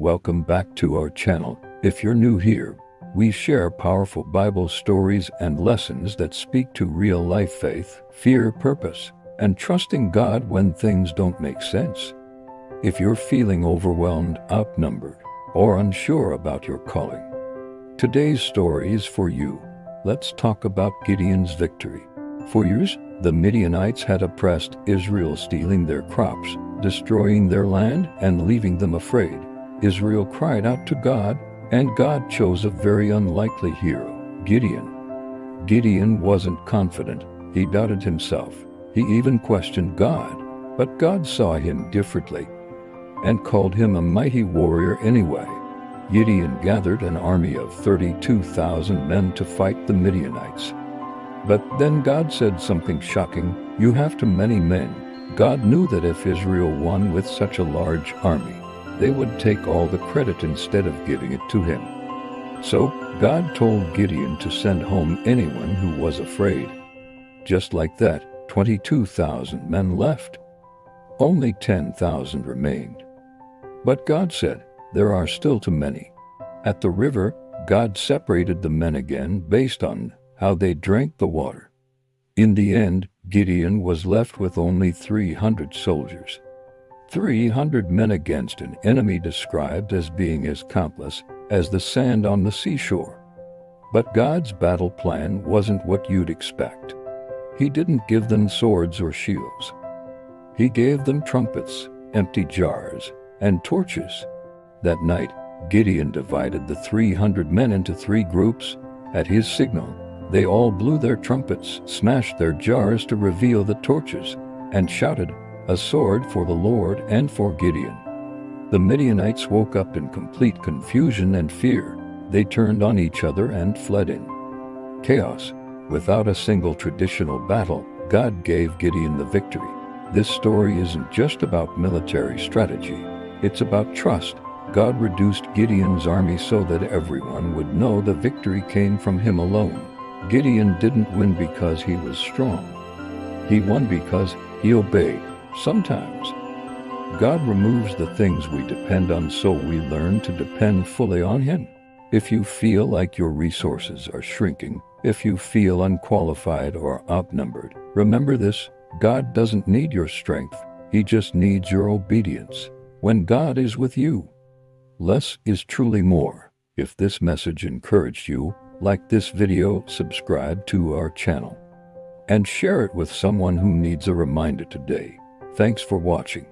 Welcome back to our channel. If you're new here, we share powerful Bible stories and lessons that speak to real-life faith, fear, purpose, and trusting God when things don't make sense. If you're feeling overwhelmed, outnumbered, or unsure about your calling, today's story is for you. Let's talk about Gideon's victory. For years, the Midianites had oppressed Israel, stealing their crops, destroying their land, and leaving them afraid. Israel cried out to God, and God chose a very unlikely hero, Gideon. Gideon wasn't confident. He doubted himself. He even questioned God, but God saw him differently and called him a mighty warrior anyway. Gideon gathered an army of 32,000 men to fight the Midianites. But then God said something shocking: "You have too many men." God knew that if Israel won with such a large army, they would take all the credit instead of giving it to him. So God told Gideon to send home anyone who was afraid. Just like that, 22,000 men left. Only 10,000 remained. But God said, "There are still too many." At the river, God separated the men again based on how they drank the water. In the end, Gideon was left with only 300 soldiers. 300 men against an enemy described as being as countless as the sand on the seashore. But God's battle plan wasn't what you'd expect. He didn't give them swords or shields. He gave them trumpets, empty jars, and torches. That night, Gideon divided the 300 men into 3 groups. At his signal, they all blew their trumpets, smashed their jars to reveal the torches, and shouted, "A sword for the Lord and for Gideon." The Midianites woke up in complete confusion and fear. They turned on each other and fled in chaos. Without a single traditional battle, God gave Gideon the victory. This story isn't just about military strategy. It's about trust. God reduced Gideon's army so that everyone would know the victory came from him alone. Gideon didn't win because he was strong. He won because he obeyed. Sometimes God removes the things we depend on so we learn to depend fully on Him. If you feel like your resources are shrinking, if you feel unqualified or outnumbered, remember this: God doesn't need your strength. He just needs your obedience. When God is with you, less is truly more. If this message encouraged you, like this video, subscribe to our channel, and share it with someone who needs a reminder today. Thanks for watching.